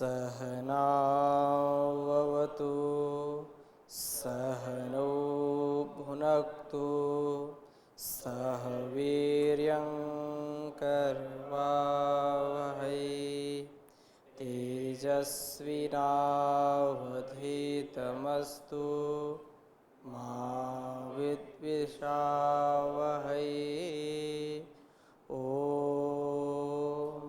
सहनाववतु सहनौ भुनक्तु सह वीर्यं करवावहै तेजस्विनावधीतमस्तु मा विद्विषावहै। ओम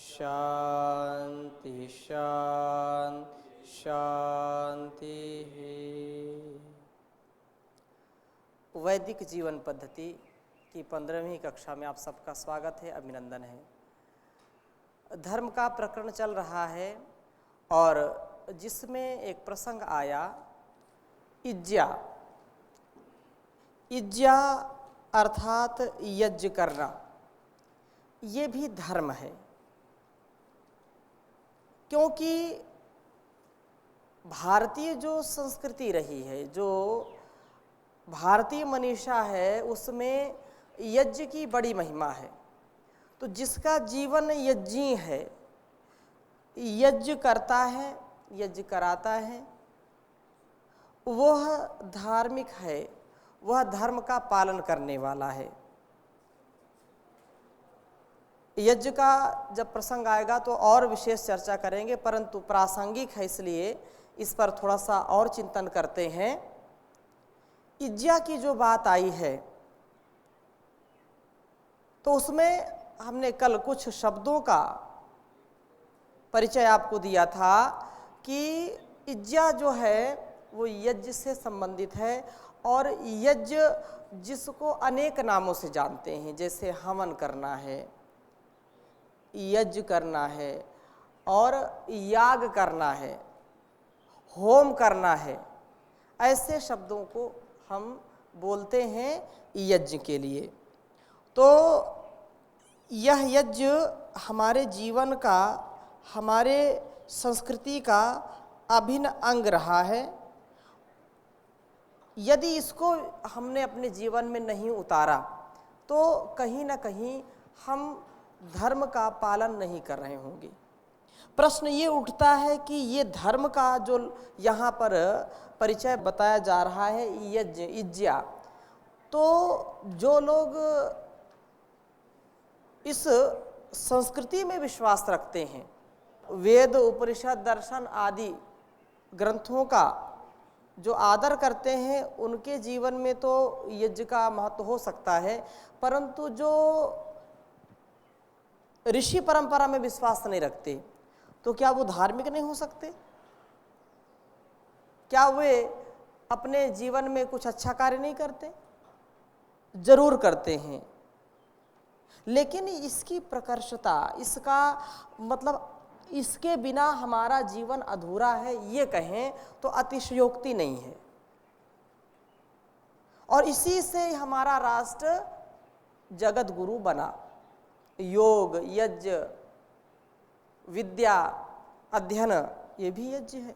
शांति शांति शांति। वैदिक जीवन पद्धति की 15वीं कक्षा में आप सबका स्वागत है, अभिनंदन है। धर्म का प्रकरण चल रहा है और जिसमें एक प्रसंग आया इज्जा। इज्जा अर्थात यज्ञ करना, ये भी धर्म है, क्योंकि भारतीय जो संस्कृति रही है, जो भारतीय मनीषा है, उसमें यज्ञ की बड़ी महिमा है। तो जिसका जीवन यज्ञी है, यज्ञ करता है, यज्ञ कराता है, वह धार्मिक है, वह धर्म का पालन करने वाला है। यज्ञ का जब प्रसंग आएगा तो और विशेष चर्चा करेंगे, परंतु प्रासंगिक है इसलिए इस पर थोड़ा सा और चिंतन करते हैं। इज्जा की जो बात आई है तो उसमें हमने कल कुछ शब्दों का परिचय आपको दिया था कि इज्जा जो है वो यज्ञ से संबंधित है और यज्ञ जिसको अनेक नामों से जानते हैं, जैसे हवन करना है, यज्ञ करना है और याग करना है, होम करना है, ऐसे शब्दों को हम बोलते हैं यज्ञ के लिए। तो यह यज्ञ हमारे जीवन का, हमारे संस्कृति का अभिन्न अंग रहा है। यदि इसको हमने अपने जीवन में नहीं उतारा तो कहीं ना कहीं हम धर्म का पालन नहीं कर रहे होंगे। प्रश्न ये उठता है कि ये धर्म का जो यहाँ पर परिचय बताया जा रहा है यज्ञ, इज्जा, तो जो लोग इस संस्कृति में विश्वास रखते हैं, वेद उपनिषद दर्शन आदि ग्रंथों का जो आदर करते हैं, उनके जीवन में तो यज्ञ का महत्व हो सकता है, परंतु जो ऋषि परंपरा में विश्वास नहीं रखते तो क्या वो धार्मिक नहीं हो सकते? क्या वे अपने जीवन में कुछ अच्छा कार्य नहीं करते? जरूर करते हैं, लेकिन इसकी प्रकर्षता, इसका मतलब इसके बिना हमारा जीवन अधूरा है, ये कहें तो अतिशयोक्ति नहीं है। और इसी से हमारा राष्ट्र जगत गुरु बना। योग, यज्ञ, विद्या, अध्ययन, ये भी यज्ञ है।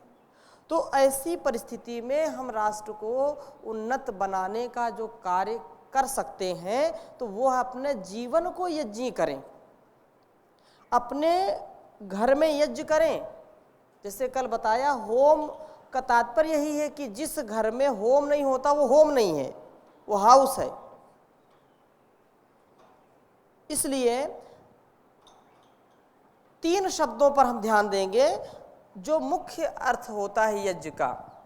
तो ऐसी परिस्थिति में हम राष्ट्र को उन्नत बनाने का जो कार्य कर सकते हैं तो वो अपने जीवन को यज्ञी करें, अपने घर में यज्ञ करें। जैसे कल बताया, होम का तात्पर्य यही है कि जिस घर में होम नहीं होता वो होम नहीं है, वो हाउस है। इसलिए 3 शब्दों पर हम ध्यान देंगे जो मुख्य अर्थ होता है यज्ञ का।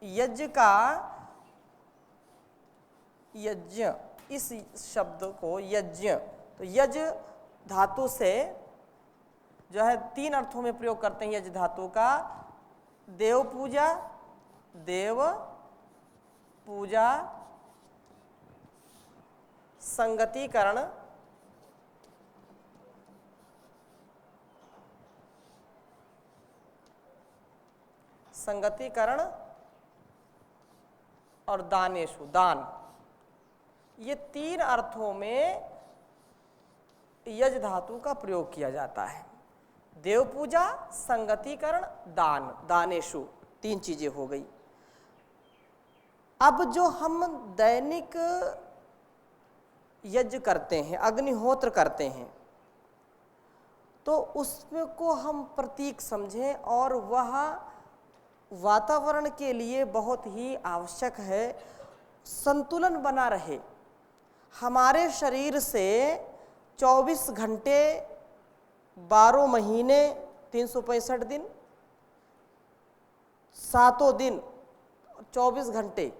यज्ञ का, यज्ञ, इस शब्द को यज्ञ, तो यज्ञ धातु से जो है 3 अर्थों में प्रयोग करते हैं यज्ञ धातु का। देव पूजा, देव पूजा, संगतिकरण, संगतिकरण और दानेशु, दान। ये 3 अर्थों में यज्ञ धातु का प्रयोग किया जाता है। देव पूजा, संगतिकरण, दान, दानेशु, 3 चीजें हो गई। अब जो हम दैनिक यज्ञ करते हैं, अग्निहोत्र करते हैं, तो उसमें को हम प्रतीक समझें और वह वातावरण के लिए बहुत ही आवश्यक है। संतुलन बना रहे। हमारे शरीर से 24 घंटे 12 महीने 365 दिन, 7 दिन 24 घंटे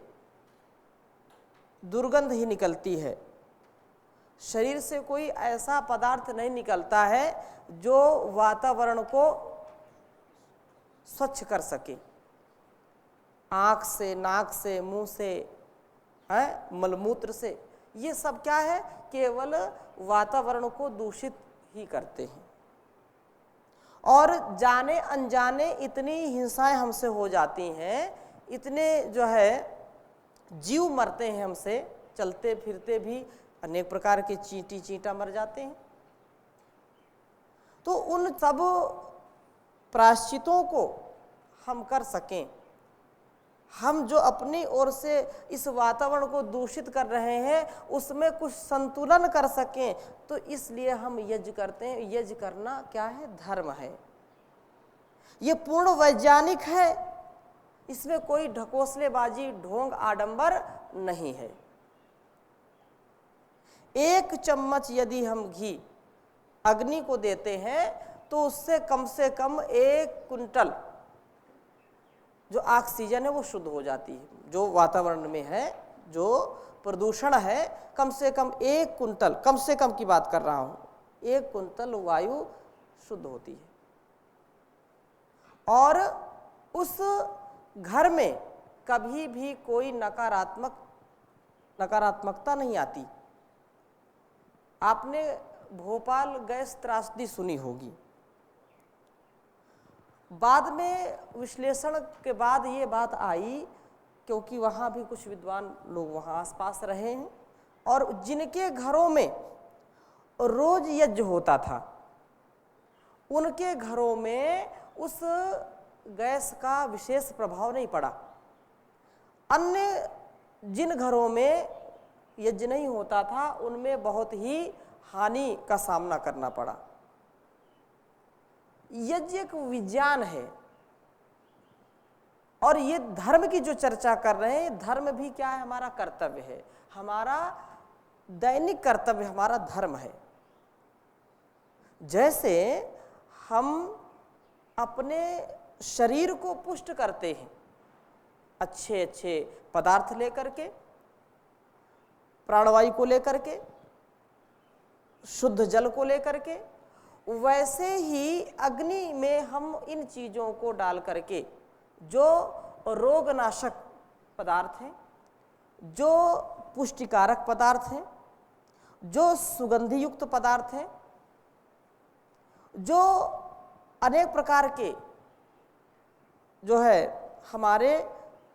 दुर्गंध ही निकलती है। शरीर से कोई ऐसा पदार्थ नहीं निकलता है जो वातावरण को स्वच्छ कर सके। आँख से, नाक से, मुंह से, मलमूत्र से, ये सब क्या है, केवल वातावरण को दूषित ही करते हैं। और जाने अनजाने इतनी हिंसाएं हमसे हो जाती हैं, इतने जो है जीव मरते हैं हमसे, चलते फिरते भी अनेक प्रकार के चींटी चींटा मर जाते हैं। तो उन सब प्रायश्चितों को हम कर सकें, हम जो अपनी ओर से इस वातावरण को दूषित कर रहे हैं उसमें कुछ संतुलन कर सकें, तो इसलिए हम यज्ञ करते हैं। यज्ञ करना क्या है, धर्म है। ये पूर्ण वैज्ञानिक है, इसमें कोई ढकोसलेबाजी, ढोंग, आडंबर नहीं है। 1 चम्मच यदि हम घी अग्नि को देते हैं तो उससे कम 1 कुंटल जो ऑक्सीजन है वो शुद्ध हो जाती है। जो वातावरण में है, जो प्रदूषण है, कम से कम 1 कुंटल, कम से कम की बात कर रहा हूँ, 1 कुंटल वायु शुद्ध होती है। और उस घर में कभी भी कोई नकारात्मकता नहीं आती। आपने भोपाल गैस त्रासदी सुनी होगी। बाद में विश्लेषण के बाद ये बात आई, क्योंकि वहाँ भी कुछ विद्वान लोग वहाँ आसपास रहे हैं और जिनके घरों में रोज यज्ञ होता था, उनके घरों में उस गैस का विशेष प्रभाव नहीं पड़ा। अन्य जिन घरों में यज्ञ नहीं होता था उनमें बहुत ही हानि का सामना करना पड़ा। यज्ञ एक विज्ञान है और ये धर्म की जो चर्चा कर रहे हैं, धर्म भी क्या है, हमारा कर्तव्य है, हमारा दैनिक कर्तव्य, हमारा धर्म है। जैसे हम अपने शरीर को पुष्ट करते हैं अच्छे अच्छे पदार्थ लेकर के, प्राणवायु को लेकर के, शुद्ध जल को लेकर के, वैसे ही अग्नि में हम इन चीज़ों को डाल करके, जो रोगनाशक पदार्थ हैं, जो पुष्टिकारक पदार्थ हैं, जो सुगंधि युक्त पदार्थ हैं, जो अनेक प्रकार के जो है हमारे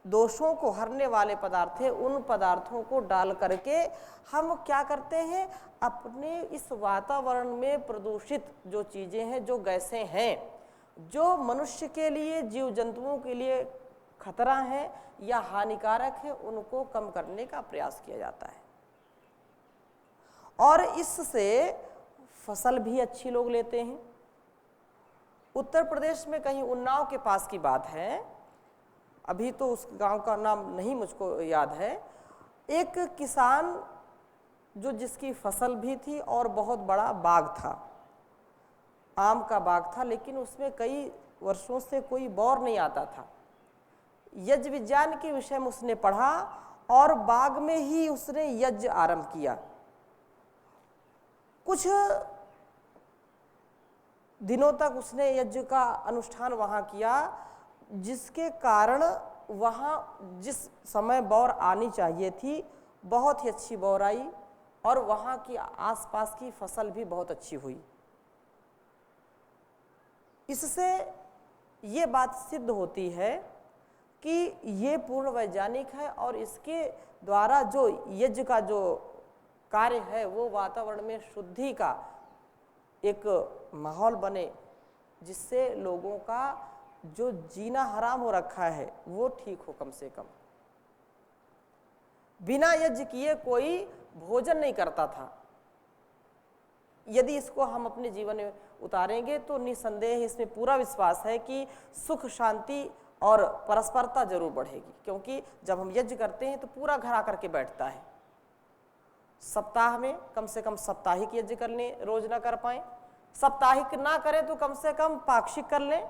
दोषों को हरने वाले पदार्थ हैं, उन पदार्थों को डाल करके हम क्या करते हैं, अपने इस वातावरण में प्रदूषित जो चीज़ें हैं, जो गैसें हैं, जो मनुष्य के लिए, जीव जंतुओं के लिए खतरा है या हानिकारक है, उनको कम करने का प्रयास किया जाता है। और इससे फसल भी अच्छी लोग लेते हैं। उत्तर प्रदेश में कहीं उन्नाव के पास की बात है, अभी तो उस गांव का नाम नहीं मुझको याद है, एक किसान जो जिसकी फसल भी थी और बहुत बड़ा बाग था, आम का बाग था, लेकिन उसमें कई वर्षों से कोई बौर नहीं आता था। यज्ञ विज्ञान के विषय में उसने पढ़ा और बाग में ही उसने यज्ञ आरंभ किया। कुछ दिनों तक उसने यज्ञ का अनुष्ठान वहाँ किया, जिसके कारण वहाँ जिस समय बौर आनी चाहिए थी बहुत ही अच्छी बौर आई और वहाँ की आसपास की फसल भी बहुत अच्छी हुई। इससे ये बात सिद्ध होती है कि ये पूर्ण वैज्ञानिक है और इसके द्वारा जो यज्ञ का जो कार्य है वो वातावरण में शुद्धि का एक माहौल बने, जिससे लोगों का जो जीना हराम हो रखा है वो ठीक हो। कम से कम बिना यज्ञ किए कोई भोजन नहीं करता था। यदि इसको हम अपने जीवन में उतारेंगे तो निसंदेह इसमें पूरा विश्वास है कि सुख शांति और परस्परता जरूर बढ़ेगी। क्योंकि जब हम यज्ञ करते हैं तो पूरा घर आकर के बैठता है। सप्ताह में कम से कम साप्ताहिक यज्ञ कर लें, रोज ना कर पाएं, साप्ताहिक ना करें तो कम से कम पाक्षिक कर लें,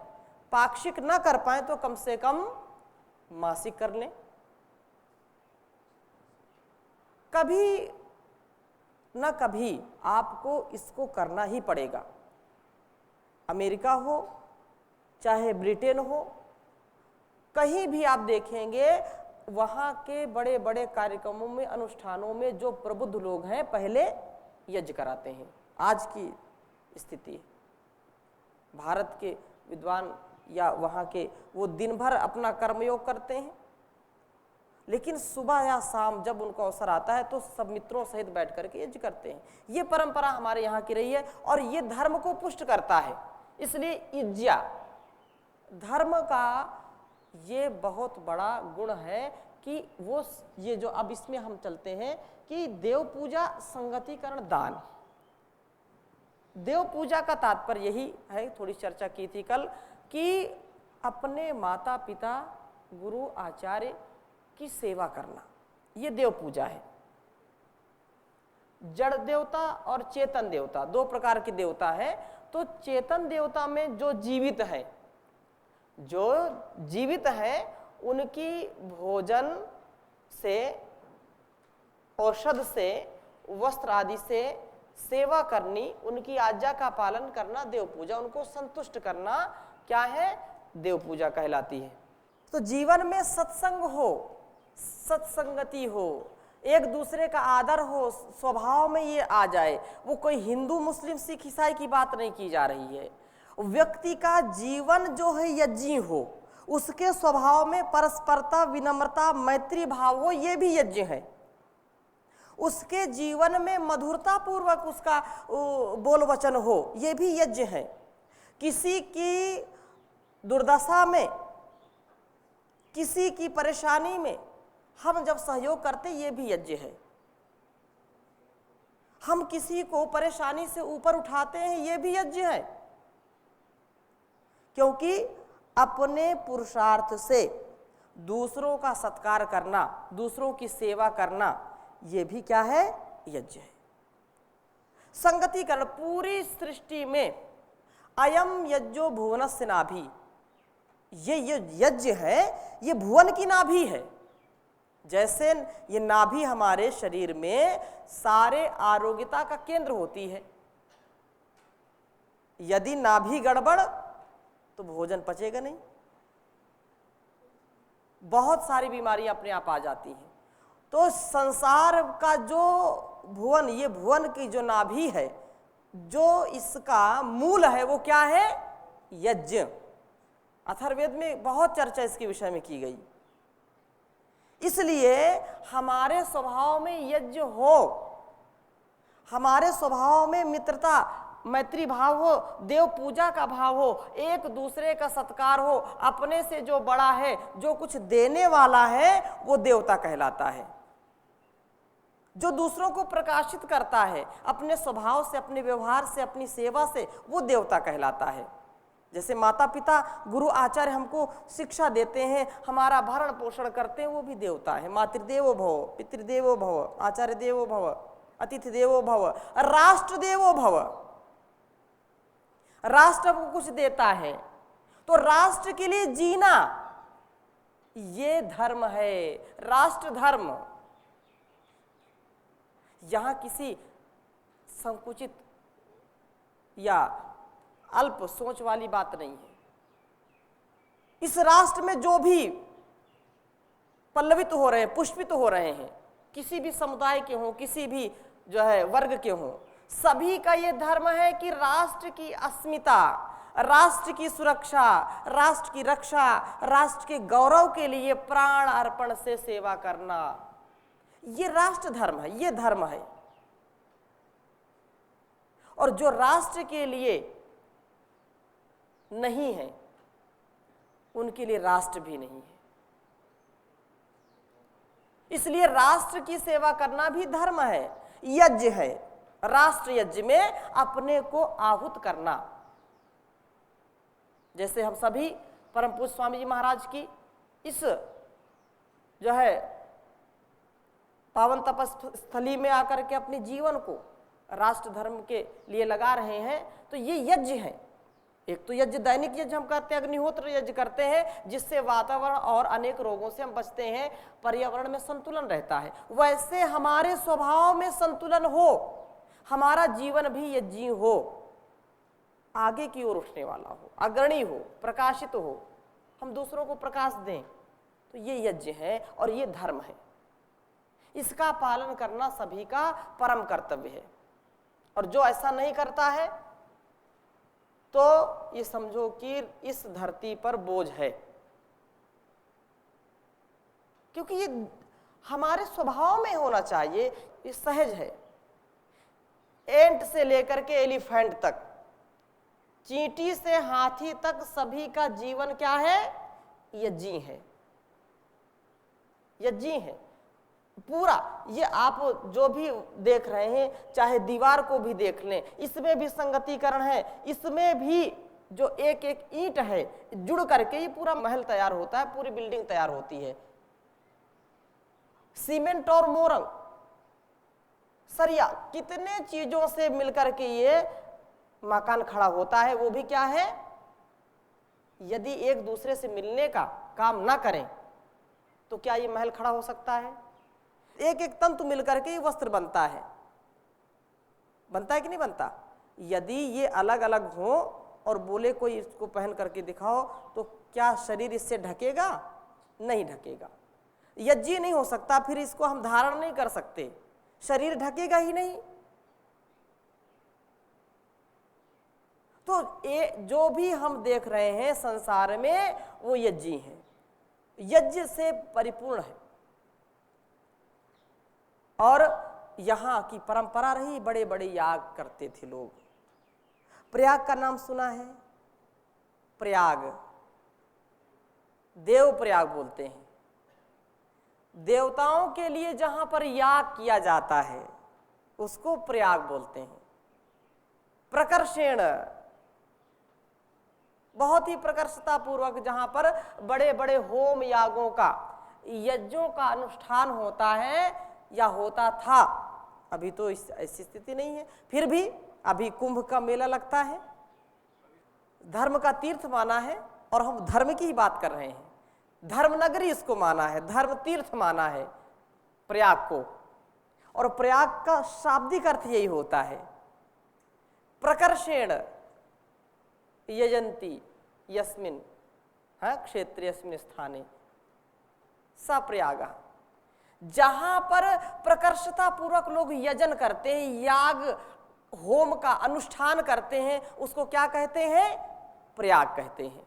पाक्षिक ना कर पाए तो कम से कम मासिक कर लें। कभी न कभी आपको इसको करना ही पड़ेगा। अमेरिका हो चाहे ब्रिटेन हो, कहीं भी आप देखेंगे वहाँ के बड़े बड़े कार्यक्रमों में, अनुष्ठानों में जो प्रबुद्ध लोग हैं पहले यज्ञ कराते हैं। आज की स्थिति भारत के विद्वान या वहाँ के वो दिन भर अपना कर्मयोग करते हैं, लेकिन सुबह या शाम जब उनको अवसर आता है तो सब मित्रों सहित बैठ करके यज्ञ करते हैं। ये परंपरा हमारे यहाँ की रही है और ये धर्म को पुष्ट करता है। इसलिए यज्ञ धर्म का ये बहुत बड़ा गुण है कि वो ये जो अब इसमें हम चलते हैं कि देव पूजा संगतिकरण दान। देव पूजा का तात्पर्य यही है, थोड़ी चर्चा की थी कल, कि अपने माता पिता गुरु आचार्य की सेवा करना, ये देव पूजा है। जड़ देवता और चेतन देवता दो प्रकार के देवता है। तो चेतन देवता में जो जीवित है, जो जीवित है उनकी भोजन से, औषध से, वस्त्र आदि से सेवा करनी, उनकी आज्ञा का पालन करना देव पूजा, उनको संतुष्ट करना क्या है, देव पूजा कहलाती है। तो जीवन में सत्संग हो, सत्संगति हो, एक दूसरे का आदर हो, स्वभाव में ये आ जाए। वो कोई हिंदू मुस्लिम सिख ईसाई की बात नहीं की जा रही है। व्यक्ति का जीवन जो है यज्ञी हो, उसके स्वभाव में परस्परता, विनम्रता, मैत्री भाव हो, ये भी यज्ञ है। उसके जीवन में मधुरता पूर्वक उसका बोल वचन हो, ये भी यज्ञ है। किसी की दुर्दशा में, किसी की परेशानी में हम जब सहयोग करते, ये भी यज्ञ है। हम किसी को परेशानी से ऊपर उठाते हैं, ये भी यज्ञ है। क्योंकि अपने पुरुषार्थ से दूसरों का सत्कार करना, दूसरों की सेवा करना, ये भी क्या है, यज्ञ है। संगतिकरण, पूरी सृष्टि में अयम यज्ञो भुवनस्य नाभि, ये यज्ञ है, ये भुवन की नाभि है। जैसे ये नाभि हमारे शरीर में सारे आरोग्यता का केंद्र होती है। यदि नाभि गड़बड़ तो भोजन पचेगा नहीं, बहुत सारी बीमारियां अपने आप आ जाती हैं। तो संसार का जो भुवन, ये भुवन की जो नाभि है, जो इसका मूल है, वो क्या है, यज्ञ। अथर्ववेद में बहुत चर्चा इसके विषय में की गई। इसलिए हमारे स्वभाव में यज्ञ हो, हमारे स्वभाव में मित्रता मैत्री भाव हो, देव पूजा का भाव हो, एक दूसरे का सत्कार हो, अपने से जो बड़ा है, जो कुछ देने वाला है, वो देवता कहलाता है। जो दूसरों को प्रकाशित करता है अपने स्वभाव से, अपने व्यवहार से, अपनी सेवा से, वो देवता कहलाता है। जैसे माता पिता गुरु आचार्य हमको शिक्षा देते हैं, हमारा भरण पोषण करते हैं, वो भी देवता है। मातृदेवो भव, पितृदेवो भव, आचार्य देवो भव, अतिथि देवो भव, राष्ट्र देवो भव। राष्ट्र को कुछ देता है तो राष्ट्र के लिए जीना, ये धर्म है, राष्ट्र धर्म। यहां किसी संकुचित या अल्प सोच वाली बात नहीं है। इस राष्ट्र में जो भी पल्लवित हो रहे हैं, पुष्पित हो रहे हैं, किसी भी समुदाय के हों, किसी भी जो है वर्ग के हों, सभी का ये धर्म है कि राष्ट्र की अस्मिता, राष्ट्र की सुरक्षा, राष्ट्र की रक्षा, राष्ट्र के गौरव के लिए प्राण अर्पण से सेवा करना, ये राष्ट्र धर्म है, ये धर्म है। और जो राष्ट्र के लिए नहीं है, उनके लिए राष्ट्र भी नहीं है। इसलिए राष्ट्र की सेवा करना भी धर्म है, यज्ञ है। राष्ट्र यज्ञ में अपने को आहुत करना, जैसे हम सभी परम पूज्य स्वामी जी महाराज की इस जो है पावन तपस्थली में आकर के अपने जीवन को राष्ट्र धर्म के लिए लगा रहे हैं, तो ये यज्ञ है। एक तो यज्ञ दैनिक यज्ञ हम करते हैं, अग्निहोत्र यज्ञ करते हैं, जिससे वातावरण और अनेक रोगों से हम बचते हैं, पर्यावरण में संतुलन रहता है। वैसे हमारे स्वभाव में संतुलन हो, हमारा जीवन भी यज्ञी हो, आगे की ओर उठने वाला हो, अग्रणी हो, प्रकाशित हो, हम दूसरों को प्रकाश दें, तो ये यज्ञ है और ये धर्म है। इसका पालन करना सभी का परम कर्तव्य है। और जो ऐसा नहीं करता है तो ये समझो कि इस धरती पर बोझ है, क्योंकि ये हमारे स्वभाव में होना चाहिए, ये सहज है। एंट से लेकर के एलिफेंट तक, चींटी से हाथी तक सभी का जीवन क्या है? यज्ञी है, यज्ञी है पूरा। ये आप जो भी देख रहे हैं, चाहे दीवार को भी देख लें, इसमें भी संगतिकरण है, इसमें भी जो एक एक ईंट है जुड़ करके ये पूरा महल तैयार होता है, पूरी बिल्डिंग तैयार होती है। सीमेंट और मोरंग, सरिया, कितने चीजों से मिलकर के ये मकान खड़ा होता है। वो भी क्या है? यदि एक दूसरे से मिलने का काम ना करें तो क्या ये महल खड़ा हो सकता है? एक एक तंतु मिलकर के ये वस्त्र बनता है, बनता है कि नहीं बनता? यदि ये अलग अलग हो और बोले कोई इसको पहन करके दिखाओ, तो क्या शरीर इससे ढकेगा? नहीं ढकेगा। यज्ञी नहीं हो सकता, फिर इसको हम धारण नहीं कर सकते, शरीर ढकेगा ही नहीं। तो ये जो भी हम देख रहे हैं संसार में, वो यज्ञी है, यज्ञ से परिपूर्ण है। और यहाँ की परंपरा रही, बड़े बड़े याग करते थे लोग। प्रयाग का नाम सुना है? प्रयाग, देव प्रयाग बोलते हैं। देवताओं के लिए जहां पर याग किया जाता है उसको प्रयाग बोलते हैं। प्रकर्षण, बहुत ही प्रकर्षता पूर्वक जहां पर बड़े बड़े होम यागों का, यज्ञों का अनुष्ठान होता है या होता था। अभी तो ऐसी स्थिति नहीं है, फिर भी अभी कुंभ का मेला लगता है, धर्म का तीर्थ माना है, और हम धर्म की ही बात कर रहे हैं। धर्म नगरी इसको माना है, धर्म तीर्थ माना है प्रयाग को। और प्रयाग का शाब्दिक अर्थ यही होता है, प्रकर्षेण यजंती यस्मिन क्षेत्रे यस्मिन स्थाने स प्रयाग। जहां पर प्रकर्षता पूर्वक लोग यजन करते हैं, याग होम का अनुष्ठान करते हैं, उसको क्या कहते हैं? प्रयाग कहते हैं।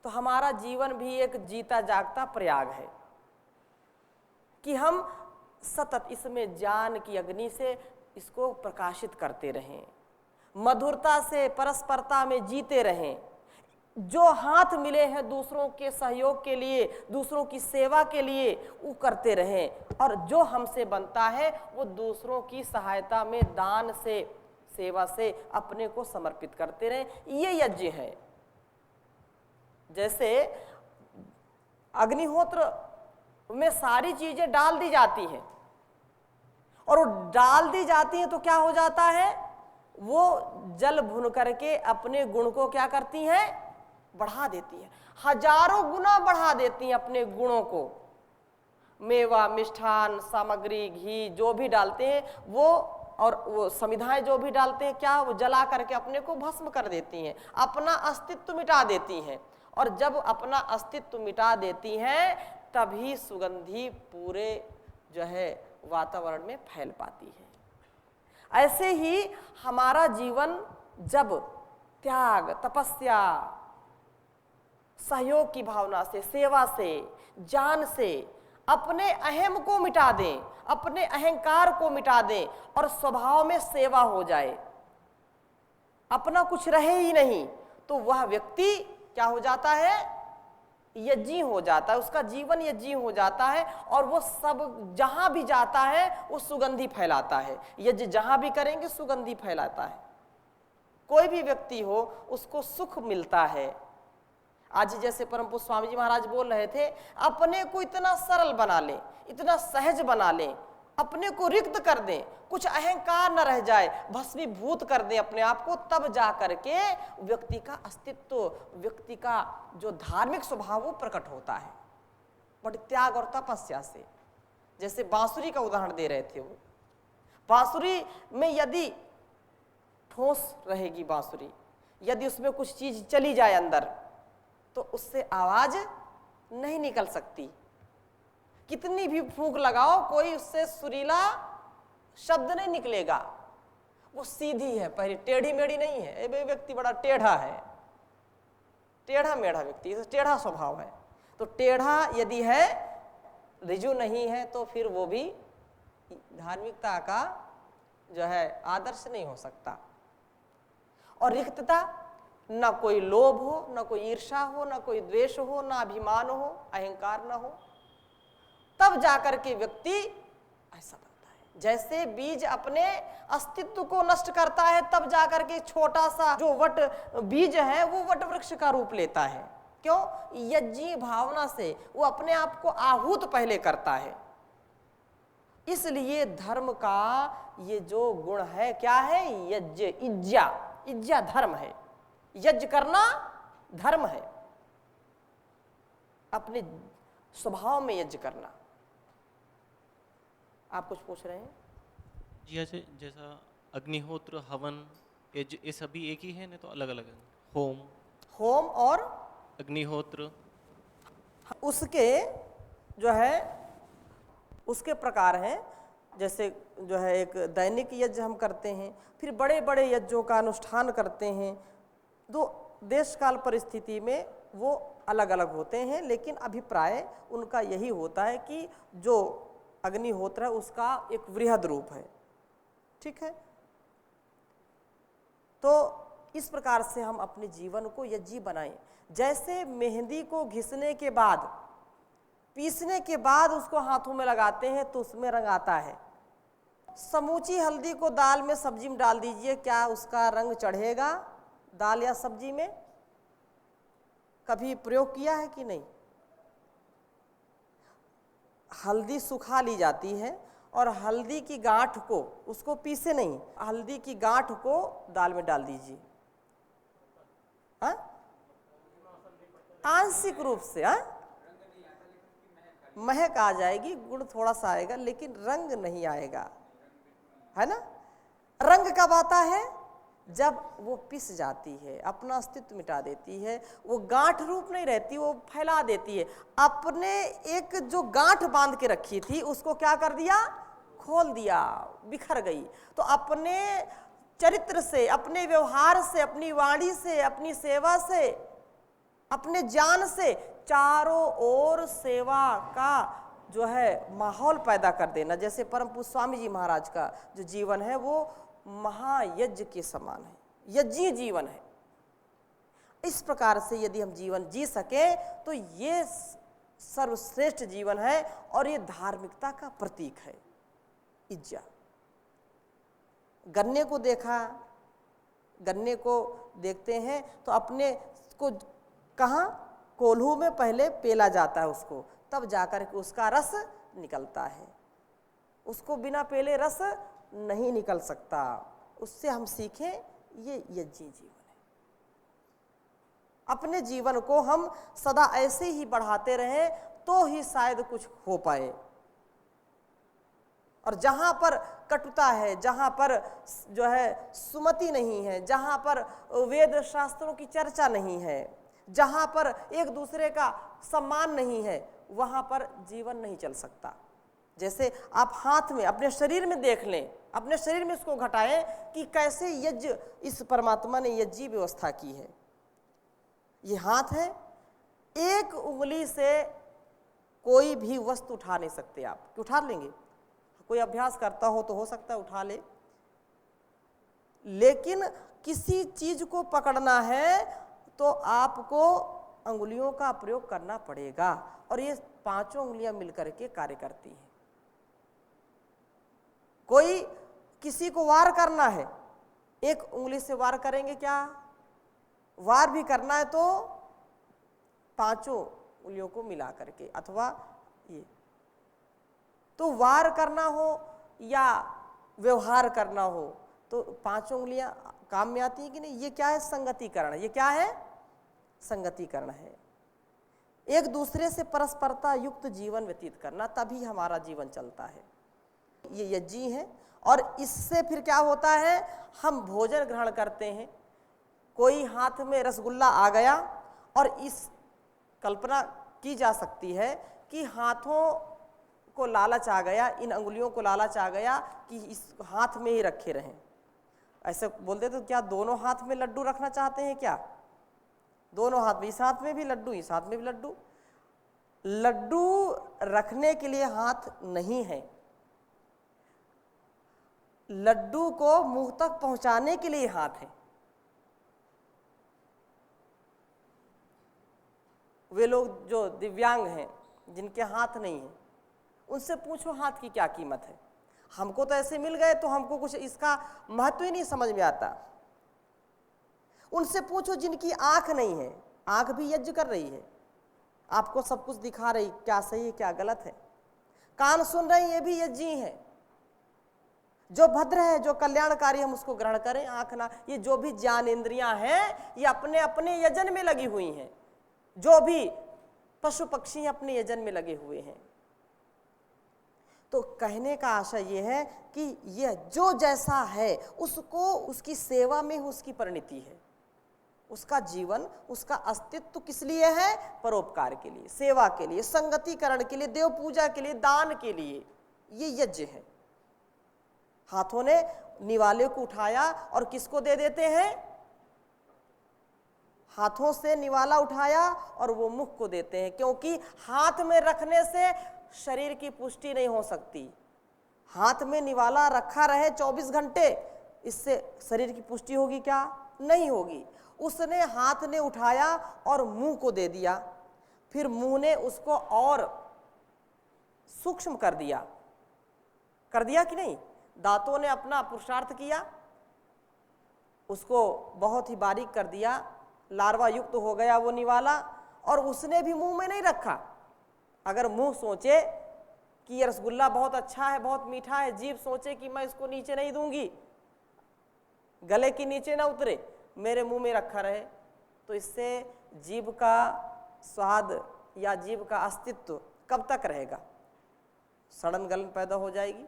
तो हमारा जीवन भी एक जीता जागता प्रयाग है कि हम सतत इसमें ज्ञान की अग्नि से इसको प्रकाशित करते रहें, मधुरता से परस्परता में जीते रहें। जो हाथ मिले हैं दूसरों के सहयोग के लिए, दूसरों की सेवा के लिए, वो करते रहें। और जो हमसे बनता है वो दूसरों की सहायता में दान से, सेवा से अपने को समर्पित करते रहें। ये यज्ञ है। जैसे अग्निहोत्र में सारी चीजें डाल दी जाती हैं, और वो डाल दी जाती हैं तो क्या हो जाता है? वो जल भुन करके अपने गुण को क्या करती हैं? बढ़ा देती है, हजारों गुना बढ़ा देती हैं अपने गुणों को। मेवा, मिष्ठान, सामग्री, घी जो भी डालते हैं वो, और वो समिधाएं जो भी डालते हैं, क्या वो जला करके अपने को भस्म कर देती हैं, अपना अस्तित्व मिटा देती हैं। और जब अपना अस्तित्व मिटा देती हैं तभी सुगंधी पूरे जो है वातावरण में फैल पाती है। ऐसे ही हमारा जीवन जब त्याग, तपस्या, सहयोग की भावना से, सेवा से, ज्ञान से अपने अहम को मिटा दें, अपने अहंकार को मिटा दें और स्वभाव में सेवा हो जाए, अपना कुछ रहे ही नहीं, तो वह व्यक्ति क्या हो जाता है? यज्ञी हो जाता है, उसका जीवन यज्ञी हो जाता है। और वो सब जहां भी जाता है वो सुगंधी फैलाता है। यज्ञ जहां भी करेंगे सुगंधी फैलाता है। कोई भी व्यक्ति हो उसको सुख मिलता है। आज जैसे परम पूज्य स्वामी जी महाराज बोल रहे थे, अपने को इतना सरल बना ले, इतना सहज बना ले, अपने को रिक्त कर दें, कुछ अहंकार न रह जाए, भस्मीभूत कर दें अपने आप को, तब जा करके व्यक्ति का अस्तित्व, व्यक्ति का जो धार्मिक स्वभाव वो प्रकट होता है, बड़े त्याग और तपस्या से। जैसे बांसुरी का उदाहरण दे रहे थे, वो बांसुरी में यदि ठोस रहेगी बांसुरी, यदि उसमें कुछ चीज चली जाए अंदर, तो उससे आवाज नहीं निकल सकती। कितनी भी फूंक लगाओ, कोई उससे सुरीला शब्द नहीं निकलेगा, वो सीधी है, पहले टेढ़ी मेढ़ी नहीं है। ये व्यक्ति बड़ा टेढ़ा है, टेढ़ा मेढ़ा व्यक्ति, टेढ़ा स्वभाव है। तो टेढ़ा यदि है, रिजु नहीं है, तो फिर वो भी धार्मिकता का जो है आदर्श नहीं हो सकता। और रिक्तता, न कोई लोभ हो, न कोई ईर्षा हो, न कोई द्वेष हो, न अभिमान हो, अहंकार न हो, तब जाकर के व्यक्ति ऐसा बनता है। जैसे बीज अपने अस्तित्व को नष्ट करता है, तब जाकर के छोटा सा जो वट बीज है वो वट वृक्ष का रूप लेता है। क्यों? यज्ञी भावना से वो अपने आप को आहूत पहले करता है। इसलिए धर्म का ये जो गुण है, क्या है? यज्ञ, इज्जा, इज्जा धर्म है। यज्ञ करना धर्म है, अपने स्वभाव में यज्ञ करना। आप कुछ पूछ रहे हैं? जी, जैसा अग्निहोत्र, हवन, यज्ञ, ये सभी एक ही है ना, तो अलग अलग है? होम और अग्निहोत्र उसके जो है उसके प्रकार हैं। जैसे जो है एक दैनिक यज्ञ हम करते हैं, फिर बड़े बड़े यज्ञों का अनुष्ठान करते हैं। दो देश काल परिस्थिति में वो अलग अलग होते हैं, लेकिन अभिप्राय उनका यही होता है कि जो अग्निहोत्र है उसका एक वृहद रूप है। ठीक है, तो इस प्रकार से हम अपने जीवन को यज्ञी बनाएं। जैसे मेहंदी को घिसने के बाद, पीसने के बाद उसको हाथों में लगाते हैं तो उसमें रंग आता है। समूची हल्दी को दाल में, सब्जी में डाल दीजिए, क्या उसका रंग चढ़ेगा दाल या सब्जी में? कभी प्रयोग किया है कि नहीं? हल्दी सुखा ली जाती है और हल्दी की गांठ को, उसको पीसे नहीं, हल्दी की गांठ को दाल में डाल दीजिए, आंशिक रूप से महक आ जाएगी, गुण थोड़ा सा आएगा, लेकिन रंग नहीं आएगा, है ना? रंग कब आता है? जब वो पिस जाती है, अपना अस्तित्व मिटा देती है, वो गांठ रूप नहीं रहती, वो फैला देती है। अपने एक जो गांठ बांध के रखी थी उसको क्या कर दिया? खोल दिया, बिखर गई। तो अपने चरित्र से, अपने व्यवहार से, अपनी वाणी से, अपनी सेवा से, अपने ज्ञान से चारों ओर सेवा का जो है माहौल पैदा कर देना। जैसे परम पूज्य स्वामी जी महाराज का जो जीवन है वो महायज्ञ के समान है, यज्ञीय जीवन है। इस प्रकार से यदि हम जीवन जी सके तो ये सर्वश्रेष्ठ जीवन है और ये धार्मिकता का प्रतीक है। इज्जा, गन्ने को देखा, गन्ने को देखते हैं तो अपने को कहाँ? कोल्हू में पहले पेला जाता है उसको, तब जाकर के उसका रस निकलता है। उसको बिना पेले रस नहीं निकल सकता। उससे हम सीखें, ये यज्ञी जीवन है। अपने जीवन को हम सदा ऐसे ही बढ़ाते रहें तो ही शायद कुछ हो पाए। और जहाँ पर कटुता है, जहाँ पर जो है सुमति नहीं है, जहाँ पर वेद शास्त्रों की चर्चा नहीं है, जहाँ पर एक दूसरे का सम्मान नहीं है, वहाँ पर जीवन नहीं चल सकता। जैसे आप हाथ में, अपने शरीर में देख लें, अपने शरीर में इसको घटाएं कि कैसे यज्ञ इस परमात्मा ने यज्ञी व्यवस्था की है। ये हाथ है, एक उंगली से कोई भी वस्तु उठा नहीं सकते आप, कि उठा लेंगे? कोई अभ्यास करता हो तो हो सकता है उठा ले, लेकिन किसी चीज को पकड़ना है तो आपको अंगुलियों का प्रयोग करना पड़ेगा, और ये पांचों उंगलियां मिलकर के कार्य करती हैं। कोई किसी को वार करना है एक उंगली से वार करेंगे क्या? वार भी करना है तो पांचों उंगलियों को मिला करके, अथवा ये। तो वार करना हो या व्यवहार करना हो तो पांचों उंगलियां काम में आती है कि नहीं? ये क्या है? संगतिकरण। ये क्या है? संगतिकरण है। एक दूसरे से परस्परता युक्त जीवन व्यतीत करना, तभी हमारा जीवन चलता है। ये यज्ञी है। और इससे फिर क्या होता है? हम भोजन ग्रहण करते हैं। कोई हाथ में रसगुल्ला आ गया और इस कल्पना की जा सकती है कि हाथों को लालच आ गया, इन अंगुलियों को लालच आ गया कि इस हाथ में ही रखे रहें। ऐसे बोलते तो क्या दोनों हाथ में लड्डू रखना चाहते हैं क्या? दोनों हाथ में, इस हाथ में भी लड्डू, इस हाथ में भी लड्डू। लड्डू रखने के लिए हाथ नहीं है, लड्डू को मुंह तक पहुंचाने के लिए हाथ है। वे लोग जो दिव्यांग हैं, जिनके हाथ नहीं है, उनसे पूछो हाथ की क्या कीमत है। हमको तो ऐसे मिल गए तो हमको कुछ इसका महत्व ही नहीं समझ में आता। उनसे पूछो जिनकी आंख नहीं है, आंख भी यज्ञ कर रही है, आपको सब कुछ दिखा रही, क्या सही है क्या गलत है। कान सुन रहे, ये भी यज्ञ है। जो भद्र है, जो कल्याणकारी, हम उसको ग्रहण करें। आंख ना, ये जो भी ज्ञानेंद्रियां हैं, ये अपने अपने यजन में लगी हुई हैं। जो भी पशु पक्षी अपने यजन में लगे हुए हैं। तो कहने का आशय ये है कि यह जो जैसा है उसको, उसकी सेवा में उसकी परिणति है। उसका जीवन, उसका अस्तित्व किस लिए है? परोपकार के लिए, सेवा के लिए, संगतिकरण के लिए, देव पूजा के लिए, दान के लिए। ये यज्ञ है। हाथों ने निवाले को उठाया और किसको दे देते हैं? हाथों से निवाला उठाया और वो मुख को देते हैं, क्योंकि हाथ में रखने से शरीर की पुष्टि नहीं हो सकती। हाथ में निवाला रखा रहे 24 घंटे, इससे शरीर की पुष्टि होगी क्या? नहीं होगी। उसने हाथ ने उठाया और मुंह को दे दिया, फिर मुंह ने उसको और सूक्ष्म कर दिया कि नहीं? दांतों ने अपना पुरुषार्थ किया, उसको बहुत ही बारीक कर दिया, लार्वा युक्त हो गया वो निवाला, और उसने भी मुंह में नहीं रखा। अगर मुंह सोचे कि ये रसगुल्ला बहुत अच्छा है, बहुत मीठा है, जीभ सोचे कि मैं इसको नीचे नहीं दूंगी, गले के नीचे ना उतरे, मेरे मुंह में रखा रहे, तो इससे जीभ का स्वाद या जीभ का अस्तित्व कब तक रहेगा? सड़न गलन पैदा हो जाएगी,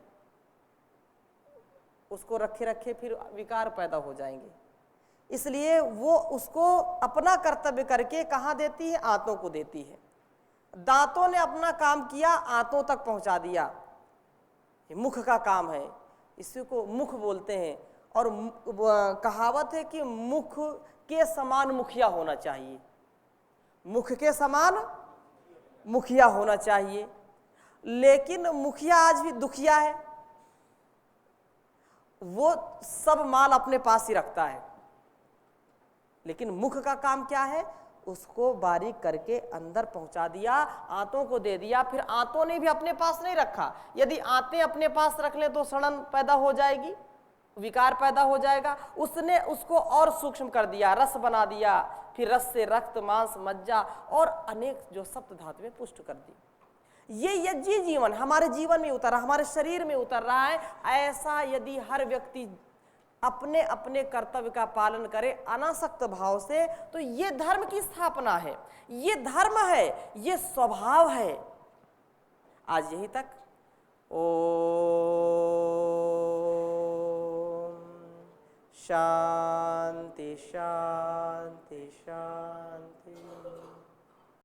उसको रखे रखे फिर विकार पैदा हो जाएंगे। इसलिए वो उसको अपना कर्तव्य करके कहाँ देती है? आंतों को देती है। दांतों ने अपना काम किया, आंतों तक पहुंचा दिया। ये मुख का काम है, इसी को मुख बोलते हैं। और कहावत है कि मुख के समान मुखिया होना चाहिए, मुख के समान मुखिया होना चाहिए। लेकिन मुखिया आज भी दुखिया है, वो सब माल अपने पास ही रखता है। लेकिन मुख का काम क्या है? उसको बारीक करके अंदर पहुंचा दिया, आंतों को दे दिया, फिर आंतों ने भी अपने पास नहीं रखा। यदि आंतें अपने पास रख ले तो सड़न पैदा हो जाएगी, विकार पैदा हो जाएगा। उसने उसको और सूक्ष्म कर दिया, रस बना दिया, फिर रस से रक्त, मांस, मज्जा और अनेक जो सप्त धातुएं पुष्ट कर दी। ये यज्ञ जीवन हमारे जीवन में उतर रहा, हमारे शरीर में उतर रहा है। ऐसा यदि हर व्यक्ति अपने अपने कर्तव्य का पालन करे अनासक्त भाव से, तो ये धर्म की स्थापना है, ये धर्म है, ये स्वभाव है। आज यही तक। ओम शांति शांति शांति।